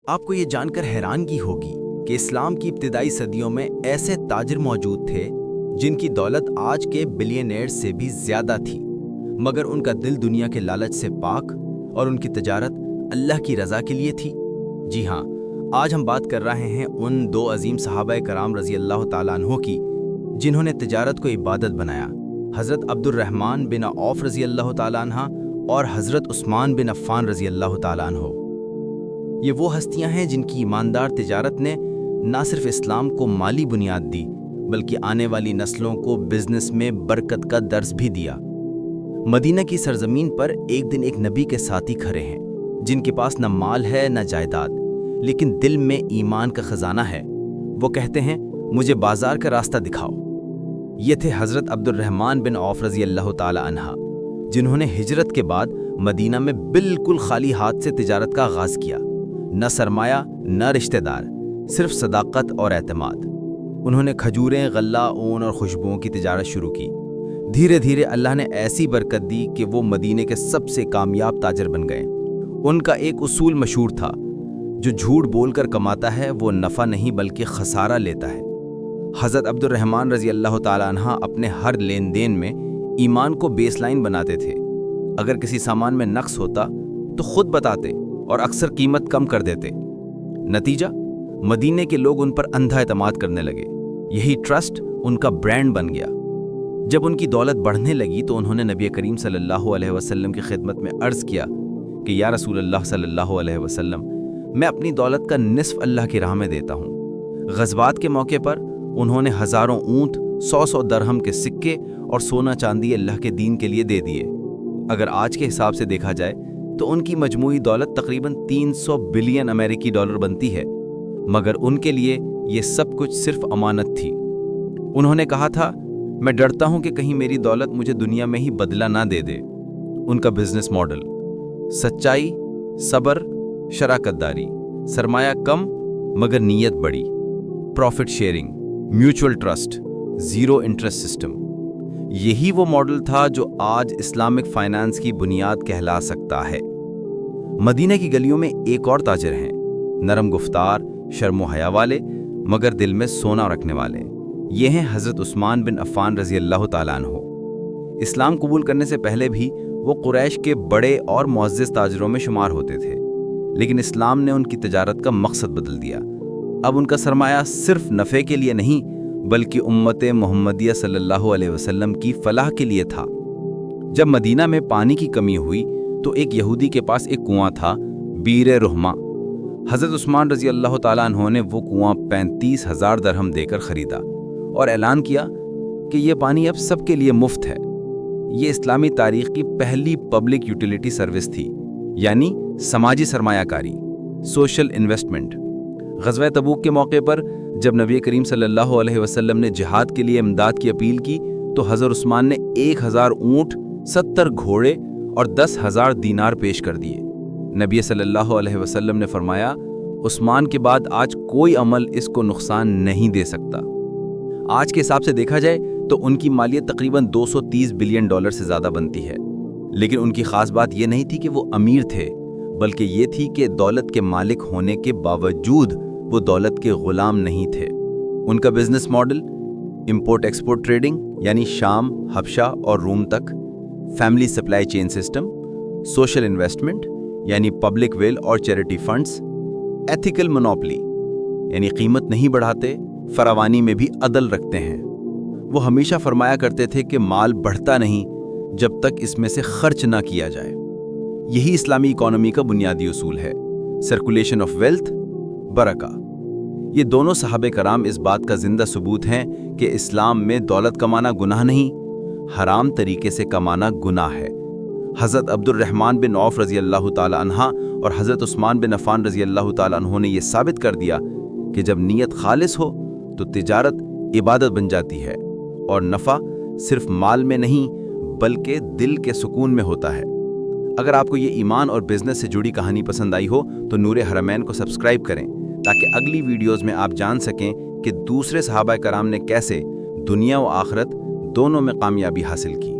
आपको ये जानकर हैरानगी होगी कि इस्लाम की इब्तिदाई सदियों में ऐसे ताजिर मौजूद थे जिनकी दौलत आज के बिलियनेयर से भी ज्यादा थी, मगर उनका दिल दुनिया के लालच से पाक और उनकी तजारत अल्लाह की रज़ा के लिए थी। जी हाँ, आज हम बात कर रहे हैं उन दो अजीम सहाबाए कराम रज़ी अल्लाह ताला अन्हो की जिन्होंने तिजारत को इबादत बनाया। हज़रत अब्दुर्रहमान बिन औफ रज़ी अल्लाह ताला अन्हा और हज़रत उस्मान बिन अफ़्फ़ान रज़ी अल्लाह ताला अन्हो। ये वो हस्तियां हैं जिनकी ईमानदार तिजारत ने न सिर्फ इस्लाम को माली बुनियाद दी बल्कि आने वाली नस्लों को बिजनेस में बरकत का दर्स भी दिया। मदीना की सरजमीन पर एक दिन एक नबी के साथी खड़े हैं जिनके पास न माल है न जायदाद, लेकिन दिल में ईमान का खजाना है। वो कहते हैं, मुझे बाजार का रास्ता दिखाओ। ये थे हज़रत अब्दुर्रहमान बिन औफ रज़ी अल्लाह ताला अन्हा, जिन्होंने हिजरत के बाद मदीना में बिल्कुल खाली हाथ से तिजारत का आगाज किया। न सरमाया न रिश्तेदार, सिर्फ सदाकत और एतमाद। उन्होंने खजूरें, गल्ला, ऊन और खुशबुओं की तिजारत शुरू की। धीरे धीरे अल्लाह ने ऐसी बरकत दी कि वो मदीने के सबसे कामयाब ताजिर बन गए। उनका एक उसूल मशहूर था, जो झूठ बोलकर कमाता है वो नफ़ा नहीं बल्कि खसारा लेता है। हज़रत अब्दुर्रहमान रज़ी अल्लाह ताला अन्हा अपने हर लेन देन में ईमान को बेसलाइन बनाते थे। अगर किसी सामान में नक्स होता तो खुद बताते और अक्सर कीमत कम कर देते। नतीजा, मदीने के लोग उन पर अंधा एतमाद करने लगे। यही ट्रस्ट उनका ब्रांड बन गया। जब उनकी दौलत बढ़ने लगी तो उन्होंने नबी करीम सल्लल्लाहु अलैहि वसल्लम की खिदमत में अर्ज़ किया कि या रसूल अल्लाह सल्लल्लाहु अलैहि वसल्लम, मैं अपनी दौलत का निस्फ अल्लाह की राह में देता हूँ। ग़ज़वात के मौके पर उन्होंने हज़ारों ऊँट, 100 दरहम के सिक्के और सोना चांदी अल्लाह के दीन के लिए दे दिए। अगर आज के हिसाब से देखा जाए तो उनकी मजमूई दौलत तकरीबन 300 बिलियन अमेरिकी डॉलर बनती है, मगर उनके लिए ये सब कुछ सिर्फ अमानत थी। उन्होंने कहा था, मैं डरता हूं कि कहीं मेरी दौलत मुझे दुनिया में ही बदला ना दे दे। उनका बिजनेस मॉडल सच्चाई, सब्र, शराकतदारी, सरमाया कम मगर नीयत बड़ी, profit sharing, mutual trust, zero interest system. यही वो मॉडल था जो आज इस्लामिक फाइनेंस की बुनियाद कहला सकता है। मदीना की गलियों में एक और ताजिर हैं, नरम गुफ्तार, शर्मो हया वाले मगर दिल में सोना रखने वाले। ये हैं हज़रत उस्मान बिन अफ़्फ़ान रज़ी अल्लाह ताला अन्हो। इस्लाम कबूल करने से पहले भी वो कुरैश के बड़े और मुअज़्ज़ज़ ताजिरों में शुमार होते थे, लेकिन इस्लाम ने उनकी तिजारत का मकसद बदल दिया। अब उनका सरमाया सिर्फ नफ़े के लिए नहीं बल्कि उम्मत मोहम्मदिया सल्लल्लाहु अलैहि वसल्लम की फलाह के लिए था। जब मदीना में पानी की कमी हुई तो एक यहूदी के पास एक कुआं था, बीर रुहमा। हज़रत उस्मान रज़ी अल्लाह ताला अन्हो ने वो कुआं 35,000 दरहम देकर ख़रीदा और ऐलान किया कि ये पानी अब सबके लिए मुफ्त है। ये इस्लामी तारीख़ की पहली पब्लिक यूटिलिटी सर्विस थी, यानी समाजी सरमायाकारी, सोशल इन्वेस्टमेंट। ग़ज़वा तबूक के मौके पर जब नबी करीम सल्लल्लाहु अलैहि वसल्लम ने जिहाद के लिए इमदाद की अपील की तो हज़रत उस्मान ने 1000 ऊँट, 70 घोड़े और 10,000 दीनार पेश कर दिए। नबी सल्लल्लाहु अलैहि वसल्लम ने फरमाया, उस्मान के बाद आज कोई अमल इसको नुकसान नहीं दे सकता। आज के हिसाब से देखा जाए तो उनकी मालियत तकरीबन 230 बिलियन डॉलर से ज़्यादा बनती है, लेकिन उनकी ख़ास बात यह नहीं थी कि वो अमीर थे, बल्कि ये थी कि दौलत के मालिक होने के बावजूद वो दौलत के ग़ुलाम नहीं थे। उनका business model import export trading, यानी शाम, हबशा और रूम तक, family supply chain system, social investment यानी पब्लिक वेल और चैरिटी फंड्स, एथिकल मोनोपोली यानी कीमत नहीं बढ़ाते, फरावानी में भी अदल रखते हैं। वो हमेशा फरमाया करते थे कि माल बढ़ता नहीं जब तक इसमें से खर्च ना किया जाए। यही इस्लामी इकोनॉमी का बुनियादी उसूल है, सर्कुलेशन ऑफ वेल्थ, बरका। ये दोनों सहाबे कराम इस बात का जिंदा सबूत हैं कि इस्लाम में दौलत कमाना गुनाह नहीं, हराम तरीके से कमाना गुनाह है। हज़रत अब्दुर्रहमान बिन औफ रज़ी अल्लाह ताला अन्हा और हज़रत उस्मान बिन अफ़्फ़ान रज़ी अल्लाह ताला अन्हो ने यह साबित कर दिया कि जब नीयत खालिस हो तो तिजारत इबादत बन जाती है और नफ़ा सिर्फ माल में नहीं बल्कि दिल के सुकून में होता है। अगर आपको ये ईमान और बिजनेस से जुड़ी कहानी पसंद आई हो तो नूरे हरमैन को सब्सक्राइब करें ताकि अगली वीडियोस में आप जान सकें कि दूसरे सहाबा कराम ने कैसे दुनिया व आखिरत दोनों में कामयाबी हासिल की।